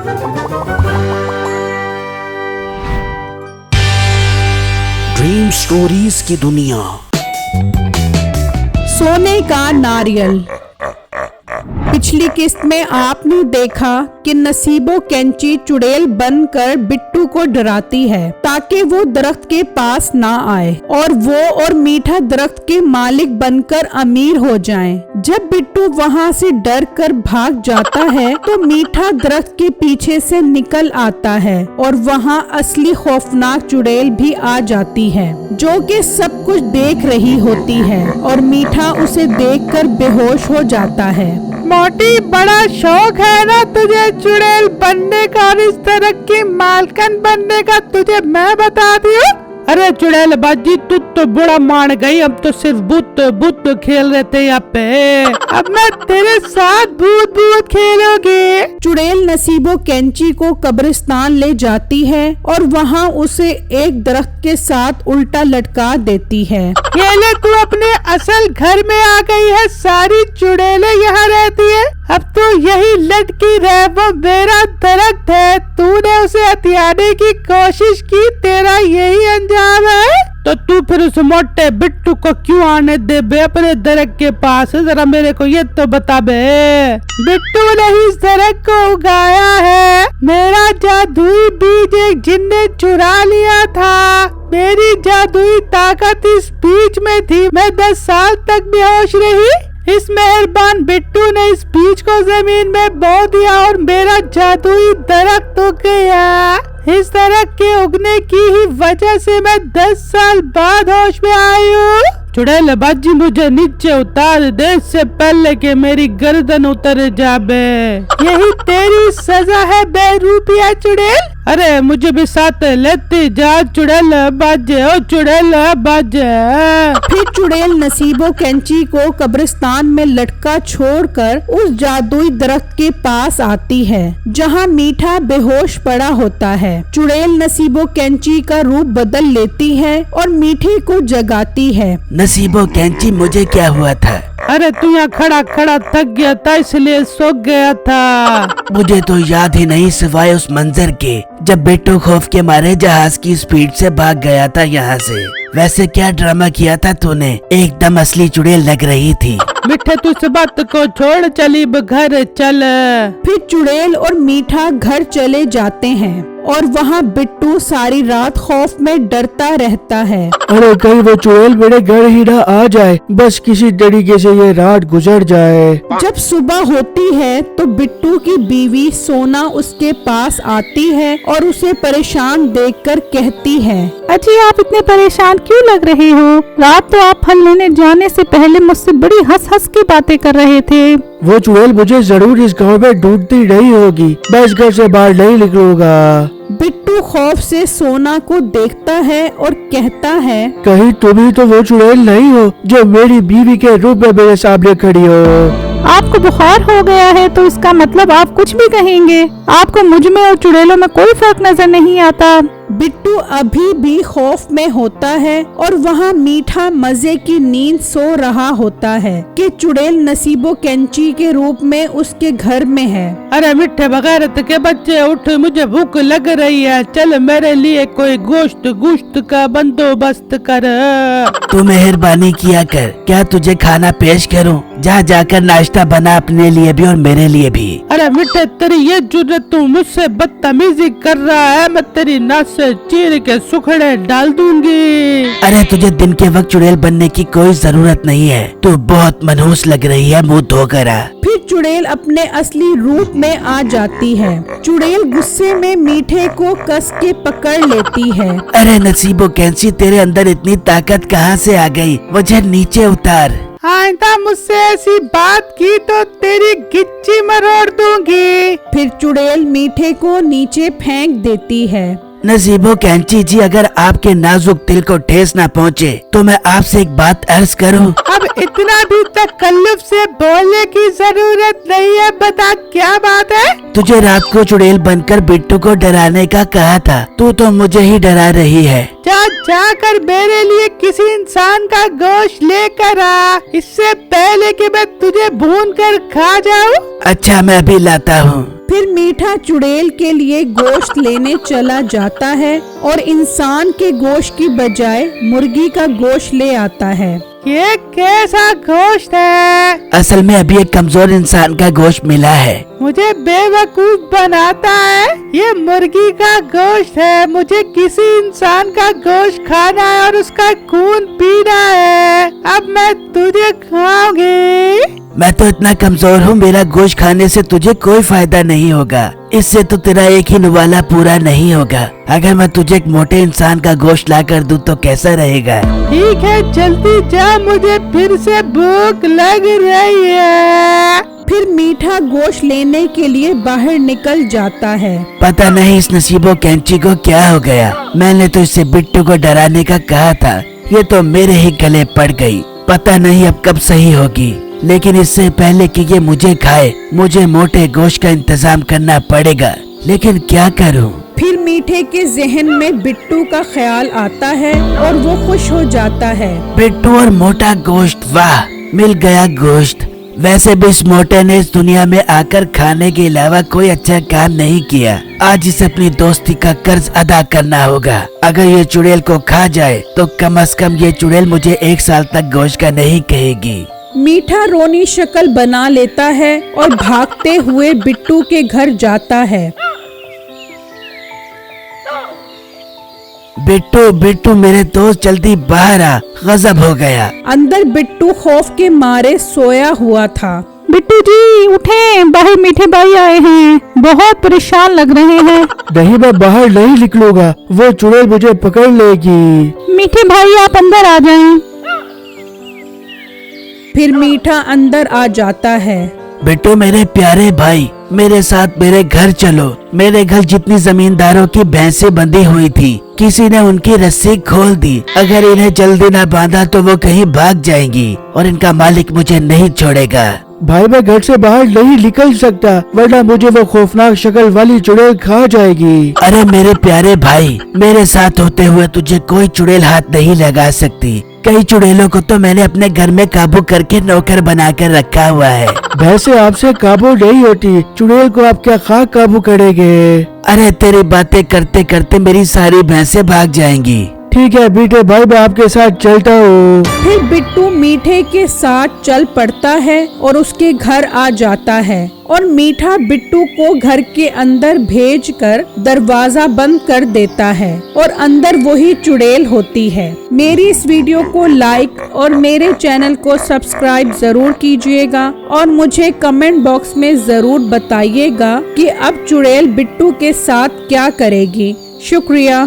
Dream stories की दुनिया। सोने का नारियल। पिछली किस्त में आपने देखा कि नसीबो कैंची चुड़ैल बनकर बिट्टू को डराती है ताकि वो दरख्त के पास ना आए और वो और मीठा दरख्त के मालिक बनकर अमीर हो जाएं। जब बिट्टू वहाँ से डर कर भाग जाता है तो मीठा दरख्त के पीछे से निकल आता है और वहाँ असली खौफनाक चुड़ैल भी आ जाती है जो कि सब कुछ देख रही होती है और मीठा उसे देखकर बेहोश हो जाता है। मोटी, बड़ा शौक है ना तुझे चुड़ैल बनने का और इस तरह की मालकन बनने का, तुझे मैं बता दूं। अरे चुड़ैल बाजी, तू तो बड़ा मान गई। अब तो सिर्फ भूत खेल रहे थे यहाँ पे, अब मैं तेरे साथ भूत खेलोगे। चुड़ैल नसीबो कैंची को कब्रिस्तान ले जाती है और वहाँ उसे एक दरख्त के साथ उल्टा लटका देती है। ये ले, तू अपने असल घर में आ गई है। सारी चुड़ैलें यहाँ रहती है, अब तो यही लटकी रहे। वो मेरा दरख्त है, तूने उसे हथियाने की कोशिश की, तेरा यही अंजाम है। तो तू फिर उस मोटे बिट्टू को क्यों आने दे बे अपने दरख्त के पास? जरा मेरे को ये तो बता बे। बिट्टू ने इस दरख्त को उगाया है, मेरा जादुई बीज एक जिन ने चुरा लिया था। मेरी जादुई ताकत इस बीज में थी। मैं 10 साल तक बेहोश रही। इस मेहरबान बिट्टू ने इस बीज को जमीन में बो दिया और मेरा जादुई दरख्त उग गया। इस दरख्त के उगने की ही वजह से मैं 10 साल बाद होश में आई हूँ। चुड़ैल बाजी, मुझे नीचे उतार दे इससे पहले कि मेरी गर्दन उतर जाबे। यही तेरी सजा है बेरूपिया चुड़ैल। अरे मुझे भी साथ लेते जा चुड़ैल बाजे, ओ चुड़ैल बाजे। फिर चुड़ैल नसीबो कैंची को कब्रिस्तान में लटका छोड़कर उस जादुई दरख्त के पास आती है जहाँ मीठा बेहोश पड़ा होता है। चुड़ैल नसीबो कैंची का रूप बदल लेती है और मीठे को जगाती है। नसीबो कैंची, मुझे क्या हुआ था? अरे तू यहाँ खड़ा थक गया था इसलिए सो गया था। मुझे तो याद ही नहीं सिवाय उस मंजर के जब बिट्टू खौफ के मारे जहाज की स्पीड से भाग गया था यहाँ से। वैसे क्या ड्रामा किया था तूने, एकदम असली चुड़ैल लग रही थी। मिठे, तू इस बात को छोड़, चली घर चल। फिर चुड़ैल और मीठा घर चले जाते हैं और वहाँ बिट्टू सारी रात खौफ में डरता रहता है। अरे कहीं वो चुड़ैल मेरे घर ही ना आ जाए, बस किसी तरीके से ये रात गुजर जाए। जब सुबह होती है तो बिट्टू की बीवी सोना उसके पास आती है और उसे परेशान देखकर कहती है, अजी आप इतने परेशान क्यों लग रहे हो? रात तो आप फल लेने जाने से पहले मुझसे बड़ी हंस की बातें कर रहे थे। वो चुड़ैल मुझे जरूर इस गांव में ढूंढती रही होगी, मैं इस घर से बाहर नहीं निकलूंगा। बिट्टू खौफ से सोना को देखता है और कहता है, कहीं तुम ही तो वो चुड़ैल नहीं हो जो मेरी बीवी के रूप में मेरे सामने खड़ी हो? आपको बुखार हो गया है तो इसका मतलब आप कुछ भी कहेंगे। आपको मुझ में और चुड़ैलों में कोई फर्क नजर नहीं आता। बिट्टू अभी भी खौफ में होता है और वहाँ मीठा मजे की नींद सो रहा होता है कि चुड़ैल नसीबो कैंची के रूप में उसके घर में है। अरे मिठे बगैरत के बच्चे, उठ, मुझे भूख लग रही है। चल मेरे लिए कोई गोश्त का बंदोबस्त कर। तू मेहरबानी किया कर, क्या तुझे खाना पेश करूं? जा जाकर नाश्ता बना अपने लिए भी और मेरे लिए भी। अरे मिठे, तेरी ये जुर्रत, तू मुझसे बदतमीजी कर रहा है, मैं तेरी नाक से चीर के सुखड़े डाल दूंगी। अरे तुझे दिन के वक्त चुड़ैल बनने की कोई जरूरत नहीं है, तू बहुत मनहूस लग रही है, मुंह धोकर आ। फिर चुड़ैल अपने असली रूप में आ जाती है। चुड़ैल गुस्से में मीठे को कस के पकड़ लेती है। अरे नसीबो कैंची, तेरे अंदर इतनी ताकत कहाँ से आ गई? मुझे नीचे उतार। आइंदा मुझसे ऐसी बात की तो तेरी गिच्ची मरोड़ दूंगी। फिर चुड़ैल मीठे को नीचे फेंक देती है। नसीबो कैंची जी, अगर आपके नाजुक दिल को ठेस ना पहुँचे तो मैं आपसे एक बात अर्ज करूं। अब इतना भी तकल्लुफ से बोलने की जरूरत नहीं है, बता क्या बात है? तुझे रात को चुड़ैल बनकर बिट्टू को डराने का कहा था, तू तो मुझे ही डरा रही है। जाकर मेरे लिए किसी इंसान का गोश्त लेकर आ, इससे पहले कि मैं तुझे भून कर खा जाऊं। अच्छा, मैं अभी लाता हूँ। फिर मीठा चुड़ैल के लिए गोश्त लेने चला जाता है और इंसान के गोश्त की बजाय मुर्गी का गोश्त ले आता है। ये कैसा गोश्त है? असल में अभी एक कमजोर इंसान का गोश्त मिला है। मुझे बेवकूफ बनाता है। ये मुर्गी का गोश्त है। मुझे किसी इंसान का गोश्त खाना है और उसका खून पीना है। अब मैं तुझे खाऊंगी। मैं तो इतना कमजोर हूँ, मेरा गोश्त खाने से तुझे कोई फायदा नहीं होगा। इससे तो तेरा एक ही निवाला पूरा नहीं होगा। अगर मैं तुझे एक मोटे इंसान का गोश्त ला कर दूँ तो कैसा रहेगा? ठीक है, जल्दी जा, मुझे फिर से भूख लग रही है। फिर मीठा गोश्त लेने के लिए बाहर निकल जाता है। पता नहीं इस नसीबो कैंची को क्या हो गया। मैंने तो इससे बिट्टू को डराने का कहा था, ये तो मेरे ही गले पड़ गई। पता नहीं अब कब सही होगी, लेकिन इससे पहले कि ये मुझे खाए मुझे मोटे गोश्त का इंतजाम करना पड़ेगा। लेकिन क्या करूं? फिर मीठे के जहन में बिट्टू का ख्याल आता है और वो खुश हो जाता है। बिट्टू और मोटा गोश्त, वाह मिल गया गोश्त। वैसे भी इस मोटे ने इस दुनिया में आकर खाने के अलावा कोई अच्छा काम नहीं किया। आज इसे अपनी दोस्ती का कर्ज अदा करना होगा। अगर ये चुड़ैल को खा जाए तो कम से कम ये चुड़ैल मुझे 1 साल तक गोश्त का नहीं कहेगी। मीठा रोनी शक्ल बना लेता है और भागते हुए बिट्टू के घर जाता है। बिट्टू बिट्टू मेरे दोस्त जल्दी बाहर आ, गजब हो गया। अंदर बिट्टू खौफ के मारे सोया हुआ था। बिट्टू जी उठें, बाहर मीठे भाई आए हैं, बहुत परेशान लग रहे हैं। नहीं, मैं बाहर नहीं निकलूंगा, वो चुड़ैल मुझे पकड़ लेगी। मीठे भाई आप अंदर आ जाएं। फिर मीठा अंदर आ जाता है। बिट्टू मेरे प्यारे भाई, मेरे साथ मेरे घर चलो। मेरे घर जितनी जमींदारों की भैंसें बंधी हुई थी, किसी ने उनकी रस्सी खोल दी। अगर इन्हें जल्दी न बांधा तो वो कहीं भाग जाएंगी और इनका मालिक मुझे नहीं छोड़ेगा। भाई मैं घर से बाहर नहीं निकल सकता, वरना मुझे वो खौफनाक शक्ल वाली चुड़ैल खा जाएगी। अरे मेरे प्यारे भाई, मेरे साथ होते हुए तुझे कोई चुड़ैल हाथ नहीं लगा सकती। कई चुड़ैलों को तो मैंने अपने घर में काबू करके नौकर बनाकर रखा हुआ है। वैसे आपसे काबू नहीं होती, चुड़ैल को आप क्या खाक काबू करेंगे? अरे तेरी बातें करते करते मेरी सारी भैंसें भाग जाएंगी। ठीक है मीठे भाई, मैं आपके साथ चलता हूँ। फिर बिट्टू मीठे के साथ चल पड़ता है और उसके घर आ जाता है और मीठा बिट्टू को घर के अंदर भेजकर दरवाजा बंद कर देता है और अंदर वही चुड़ैल होती है। मेरी इस वीडियो को लाइक और मेरे चैनल को सब्सक्राइब जरूर कीजिएगा और मुझे कमेंट बॉक्स में जरूर बताइएगा कि अब चुड़ैल बिट्टू के साथ क्या करेगी। शुक्रिया।